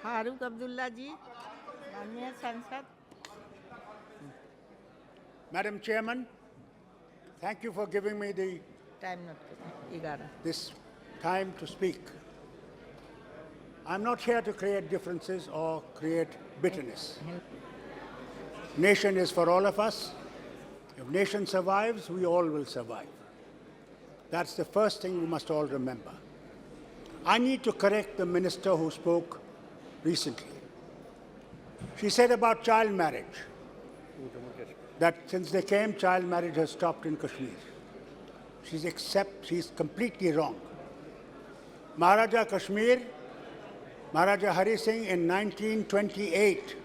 Farooq Abdullah ji, माननीय सांसद. Madam Chairman, thank you for giving me Time not 11. this time to speak. I'm not here to create differences or create bitterness. Nation is for all of us. If nation survives, we all will survive. That's the first thing we must all remember. I need to correct the minister who spoke recently. She said about child marriage, that since they came, child marriage has stopped in Kashmir. She's completely wrong. Maharaja Kashmir, Maharaja Hari Singh in 1928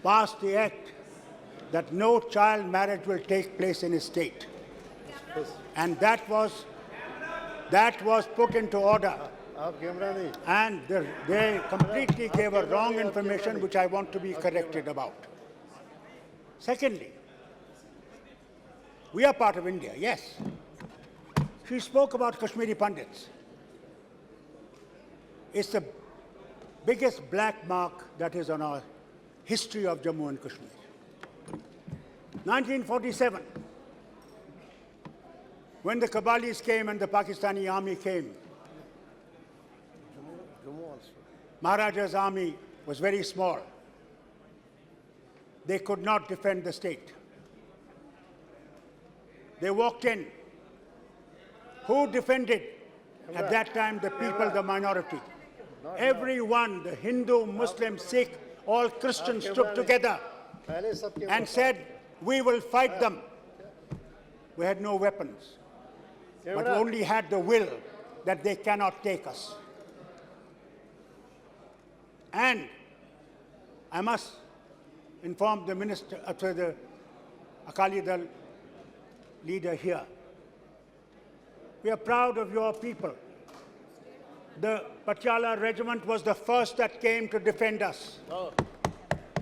passed the act that no child marriage will take place in his state. And that was put into order. And they completely gave a wrong information, which I want to be corrected about. Secondly, we are part of India, yes. She spoke about Kashmiri Pandits. It's the biggest black mark that is on our history of Jammu and Kashmir. 1947, when the Kabalis came and the Pakistani army came, Maharaja's army was very small. They could not defend the state. They walked in. Who defended at that time the people, the minority? Everyone, the Hindu, Muslim, Sikh, all Christians stood together and said, we will fight them. We had no weapons, but we only had the will that they cannot take us. And I must inform the minister, the Akali Dal leader here. We are proud of your people. The Patiala regiment was the first that came to defend us. Oh.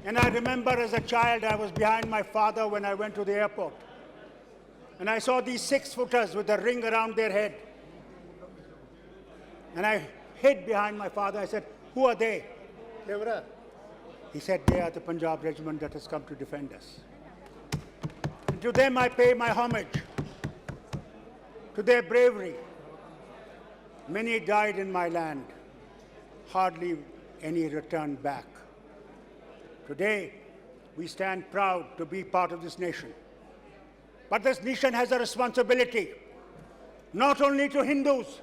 And I remember as a child, I was behind my father when I went to the airport. And I saw these 6-footers with a ring around their head. And I hid behind my father. I said, who are they? He said, they are the Punjab regiment that has come to defend us. And to them I pay my homage, to their bravery. Many died in my land, hardly any returned back. Today, we stand proud to be part of this nation. But this nation has a responsibility, not only to Hindus,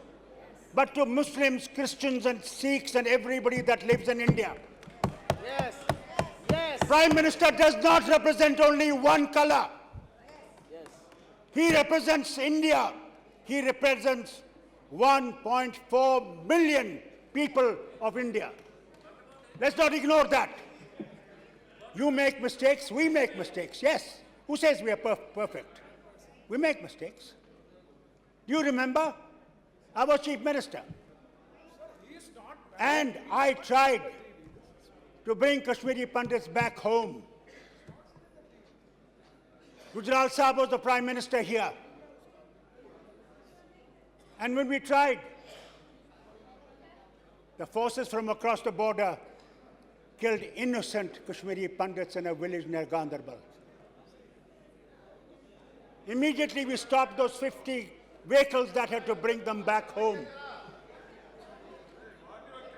but to Muslims, Christians, and Sikhs, and everybody that lives in India. Yes. Yes. Prime Minister does not represent only one color. Yes. He represents India. He represents 1.4 million people of India. Let's not ignore that. You make mistakes, we make mistakes, yes. Who says we are perfect? We make mistakes. Do you remember? I was Chief Minister. And I tried to bring Kashmiri Pandits back home. Gujral Sahib was the Prime Minister here. And when we tried, the forces from across the border killed innocent Kashmiri Pandits in a village near Gandarbal. Immediately we stopped those 50 vehicles that had to bring them back home.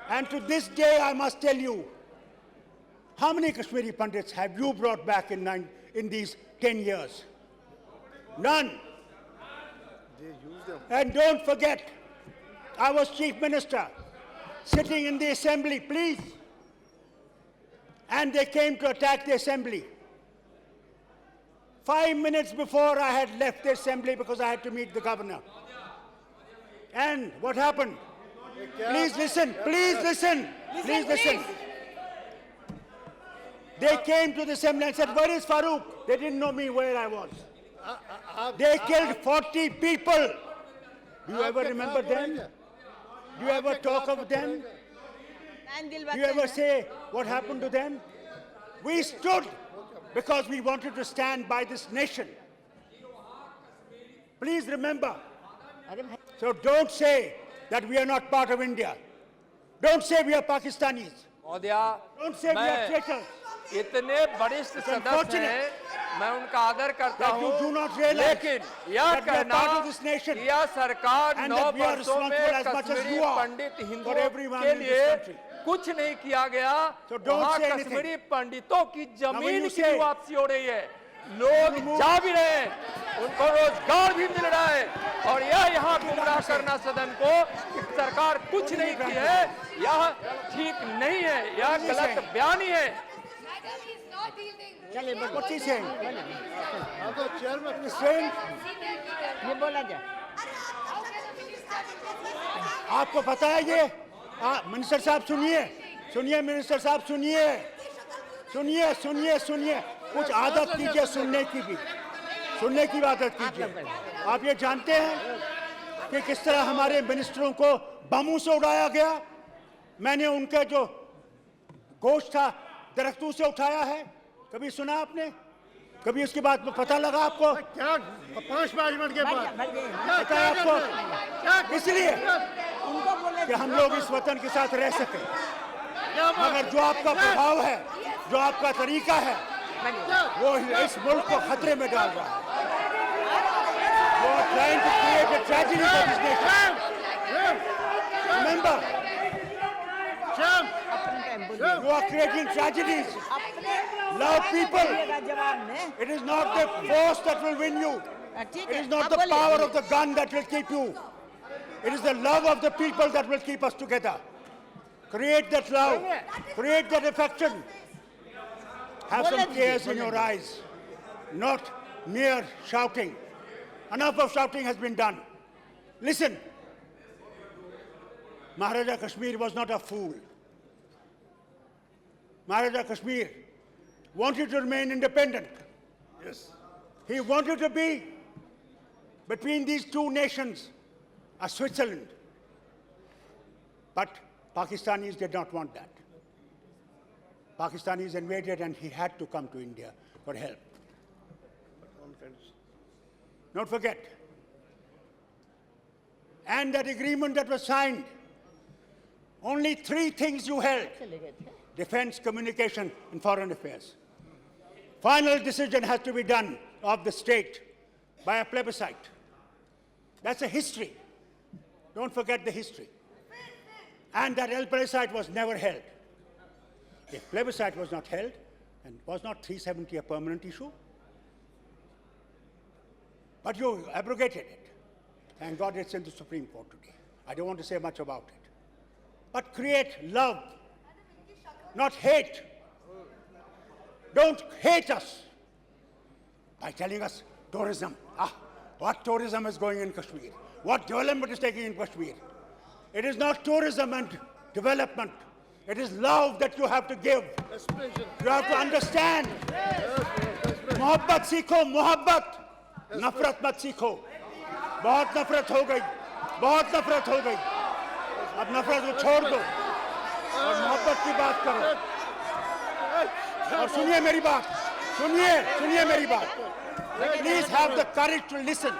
And to this day, I must tell you, how many Kashmiri Pandits have you brought back in these 10 years? None. And don't forget, I was Chief Minister, sitting in the Assembly, please. And they came to attack the Assembly. 5 minutes before I had left the Assembly because I had to meet the governor. And what happened? Please listen, please listen, please listen. They came to the Assembly and said, where is Farooq? They didn't know me where I was. They killed 40 people. Do you ever remember them? Do you ever talk of them? Do you ever say what happened to them? We stood because we wanted to stand by this nation. Please remember. So don't say that we are not part of India. Don't say we are Pakistanis. महोदया, Don't say we are मैं traitors. इतने वरिष्ठ सदस्य हैं, मैं उनका आदर करता That you हूँ, do not realize लेकिन यह that we are कहना part of this nation कि यह सरकार and 9 that we are वर्षों में responsible as much as Kashmiri you are Pandit for हिंदुओं everyone के in this लिए country. कुछ नहीं किया गया। So don't वहाँ say anything. कश्मीरी पंडितों की when जमीन you की say- वापसी हो रही है, लोग जा भी रहे हैं, उनको रोजगार भी मिल रहा है, और यह यहाँ गुमराह करना सदन को कि सरकार कुछ नहीं की है, यह ठीक नहीं है, यह गलत बयानी है। चलिए बोलो। What is he saying? chairman. He's saying, ये बोला जाए। आपको पता है ये मिनिस्टर साहब सुनिए, सुनिए मिनिस्टर साहब सुनिए, सुनिए सुनिए सुनिए, कुछ आदत कीजिए सुनने की भी, सुनने की आदत कीजिए। आप ये जानते हैं कि किस तरह हमारे मिनिस्टरों को बमों से उड़ाया गया। मैंने उनके जो गोश्त था दरख्तों से उठाया है, कभी सुना आपने? कभी उसके बाद पता लगा आपको? क्या 5 मिनट के बाद पता है आपको? इसलिए उनको बोले कि हम लोग इस वतन के साथ रह सके, मगर जो आपका प्रभाव है, जो आपका तरीका है, वो इस मुल्क को खतरे में डाल रहा है। वो trying to create a tragedy for this nation. Remember, अपने टाइम बोलिए। you are creating tragedies. अपने Love people. बोलिएगा जवाब में। It is not the force that will win you. ठीक It है, is not आप the बोलिए। power of the gun that will keep you. It is the love of the people that will keep us together. Create that love. Create that affection. Have some tears in your eyes. Not mere shouting. Enough of shouting has been done. Listen. Maharaja Kashmir was not a fool. Maharaja Kashmir wanted to remain independent. Yes. He wanted to be between these two nations, a Switzerland. But Pakistanis did not want that. Pakistanis invaded and he had to come to India for help. Don't forget. And that agreement that was signed, only 3 things you held: defense, communication, and foreign affairs. Final decision has to be done of the state by a plebiscite. That's a history. Don't forget the history. And that plebiscite was never held. If plebiscite was not held, and was not 370 a permanent issue? But you abrogated it. Thank God it's in the Supreme Court today. I don't want to say much about it. But create love, not hate. Don't hate us by telling us tourism. What tourism is going in Kashmir? What development is taking in Kashmir? It is not tourism and development. It is love that you have to give. You have to understand. Mohabbat seekho, mohabbat. Nafrat mat seekho. बहुत नफरत हो गई, बहुत नफरत हो गई। अब नफरत को छोड़ दो और मोहब्बत की बात करो। और सुनिए मेरी बात, सुनिए मेरी बात। Please have the courage to listen.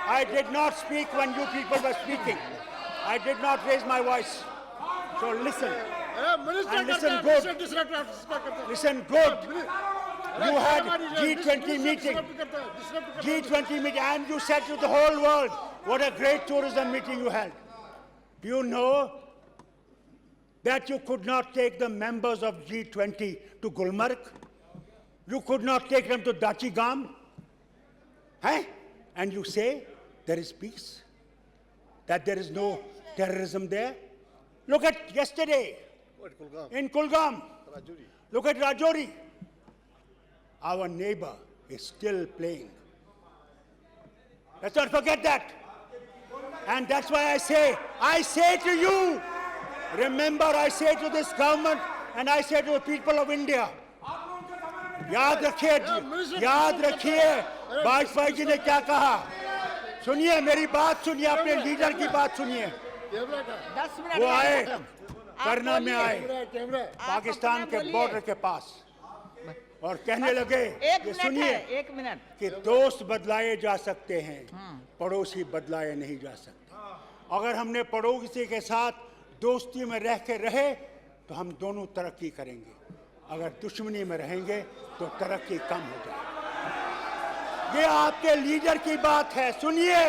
I did not speak when you people were speaking. I did not raise my voice. So listen. And listen good. Listen good. You had G20 meeting. G20 meeting, and you said to the whole world, what a great tourism meeting you had. Do you know that you could not take the members of G20 to Gulmarg? You could not take them to Dachigam? And you say there is peace? That there is no terrorism there? Look at yesterday in Kulgam. Look at Rajouri. Our neighbor is still playing. Let's not forget that. And that's why I say to you, remember, I say to this government and I say to the people of India, याद रखिए वाजपेयी जी ने क्या कहा। सुनिए मेरी बात, सुनिए अपने लीडर की बात सुनिए। 10 मिनट वो आए आप करना में आए आप पाकिस्तान अपना के बोलिए। बॉर्डर के पास और कहने लगे कि सुनिए 1 मिनट कि दोस्त बदलाए जा सकते हैं, पड़ोसी बदलाए नहीं जा सकते। अगर हमने पड़ोसी के साथ दोस्ती में रह के रहे तो हम दोनों तरक्की करेंगे। अगर दुश्मनी में रहेंगे तो तरक्की कम हो जाएगी। ये आपके लीडर की बात है, सुनिए,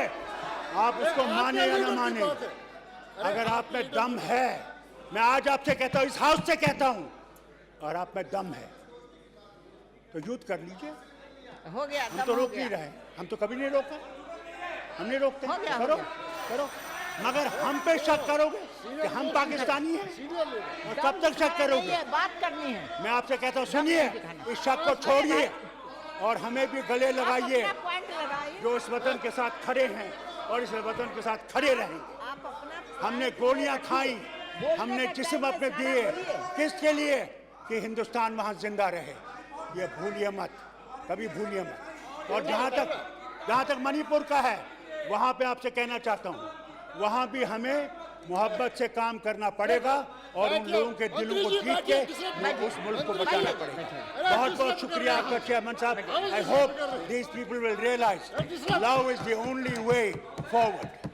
आप उसको माने या ना माने। अगर आप में दम है, मैं आज आपसे कहता हूं, इस हाउस से कहता हूं, और आप में दम है तो युद्ध कर लीजिए। हो गया, हम तो रोक नहीं रहे, हम तो कभी नहीं रोका, हम नहीं रोकते। हो गया, करो हो करो, मगर हम पे शक करोगे कि हम पाकिस्तानी हैं, और कब तक शक करोगे? ये बात करनी है। मैं आपसे कहता हूँ, सुनिए, इस शक को छोड़िए और हमें भी गले लगाइए, अपना पॉइंट लगाइए। जो इस वतन के साथ खड़े हैं और इस वतन के साथ खड़े रहेंगे। आप अपना हमने गोलियां खाई, हमने जिस्म अपने दिए, किसके लिए? कि हिंदुस्तान वहां जिंदा रहे। ये भूलिए मत, कभी भूलिए मत। और जहां तक मणिपुर का है, वहां पे आपसे कहना चाहता हूं, वहां भी हमें मोहब्बत से काम करना पड़ेगा और उन लोगों के दिलों को जीत के उस मुल्क को बचाना पड़ेगा। बहुत बहुत शुक्रिया आपका चेयरमैन साहब। I hope these people will realise love is the only way forward.